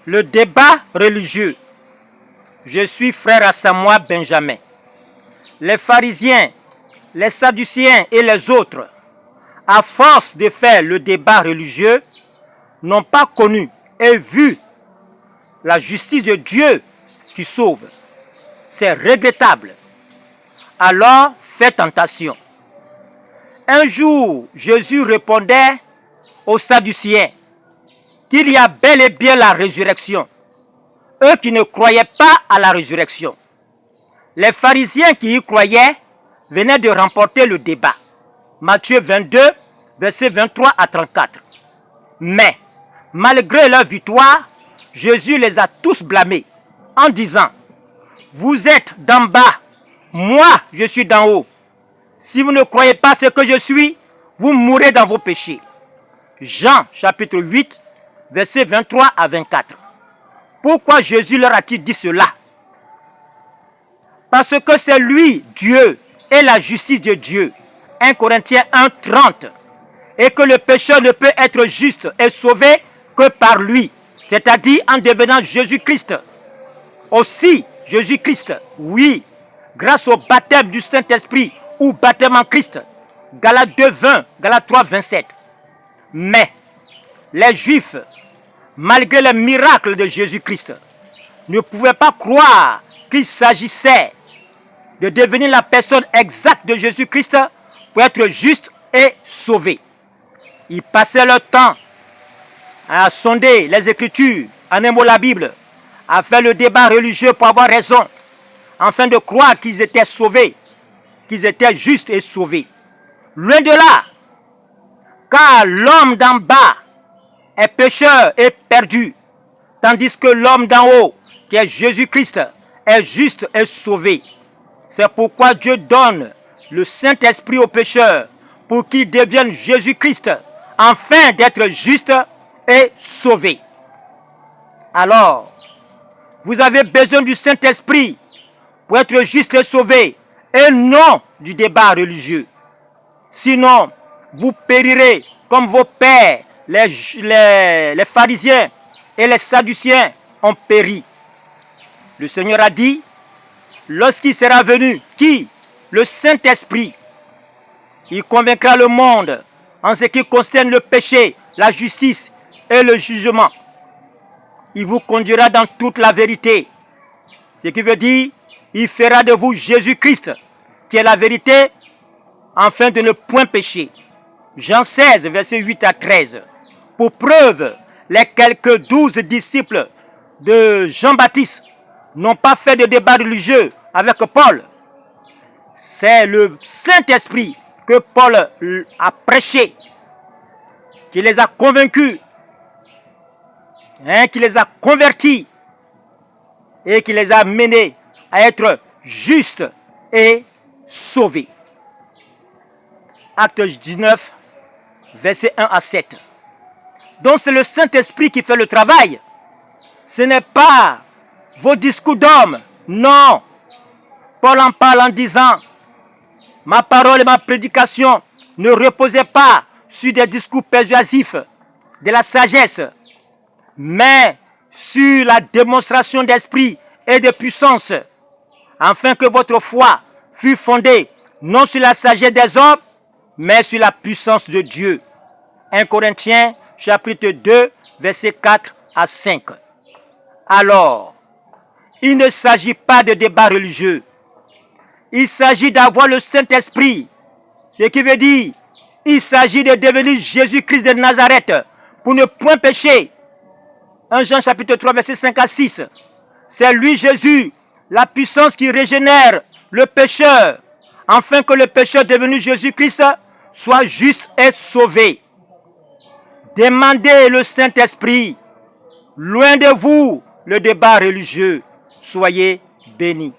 Le débat religieux. Je suis frère à Samoa Benjamin. Les pharisiens, les sadducéens et les autres, à force de faire le débat religieux, n'ont pas connu et vu la justice de Dieu qui sauve. C'est regrettable. Alors, faites attention. Un jour, Jésus répondait aux sadducéens qu'il y a bel et bien la résurrection. Eux qui ne croyaient pas à la résurrection. Les pharisiens qui y croyaient venaient de remporter le débat. Matthieu 22, versets 23 à 34. Mais, malgré leur victoire, Jésus les a tous blâmés en disant: vous êtes d'en bas, moi je suis d'en haut. Si vous ne croyez pas ce que je suis, vous mourrez dans vos péchés. Jean chapitre 8, versets 23 à 24. Pourquoi Jésus leur a-t-il dit cela? Parce que c'est lui, Dieu, et la justice de Dieu. 1 Corinthiens 1, 30. Et que le pécheur ne peut être juste et sauvé que par lui, c'est-à-dire en devenant Jésus-Christ. Aussi, Jésus-Christ, oui, grâce au baptême du Saint-Esprit ou baptême en Christ. Galates 2, 20, Galates 3, 27. Mais les Juifs, malgré les miracles de Jésus-Christ, ne pouvaient pas croire qu'il s'agissait de devenir la personne exacte de Jésus-Christ pour être juste et sauvé. Ils passaient leur temps à sonder les Écritures, en un mot la Bible, à faire le débat religieux pour avoir raison, afin de croire qu'ils étaient sauvés, qu'ils étaient justes et sauvés. Loin de là, car l'homme d'en bas est pécheur et perdu, tandis que l'homme d'en haut, qui est Jésus-Christ, est juste et sauvé. C'est pourquoi Dieu donne le Saint-Esprit aux pécheurs pour qu'ils deviennent Jésus-Christ, afin d'être justes et sauvés. Alors, vous avez besoin du Saint-Esprit pour être juste et sauvé, et non du débat religieux. Sinon, vous périrez comme vos pères, les pharisiens et les sadducéens ont péri. Le Seigneur a dit, lorsqu'il sera venu, qui? Le Saint-Esprit. Il convaincra le monde en ce qui concerne le péché, la justice et le jugement. Il vous conduira dans toute la vérité. Ce qui veut dire, il fera de vous Jésus-Christ, qui est la vérité, afin de ne point pécher. Jean 16, versets 8 à 13. Pour preuve, les quelques 12 disciples de Jean-Baptiste n'ont pas fait de débat religieux avec Paul. C'est le Saint-Esprit que Paul a prêché, qui les a convaincus, qui les a convertis et qui les a menés à être justes et sauvés. Acte 19, versets 1 à 7. Donc c'est le Saint-Esprit qui fait le travail. Ce n'est pas vos discours d'hommes. Non. Paul en parle en disant, ma parole et ma prédication ne reposaient pas sur des discours persuasifs de la sagesse, mais sur la démonstration d'esprit et de puissance, afin que votre foi fût fondée non sur la sagesse des hommes, mais sur la puissance de Dieu. 1 Corinthiens chapitre 2, versets 4 à 5. Alors, il ne s'agit pas de débat religieux. Il s'agit d'avoir le Saint-Esprit. Ce qui veut dire, il s'agit de devenir Jésus-Christ de Nazareth pour ne point pécher. 1 Jean chapitre 3, versets 5 à 6. C'est lui Jésus, la puissance qui régénère le pécheur, afin que le pécheur devenu Jésus-Christ soit juste et sauvé. Demandez le Saint-Esprit. Loin de vous le débat religieux. Soyez bénis.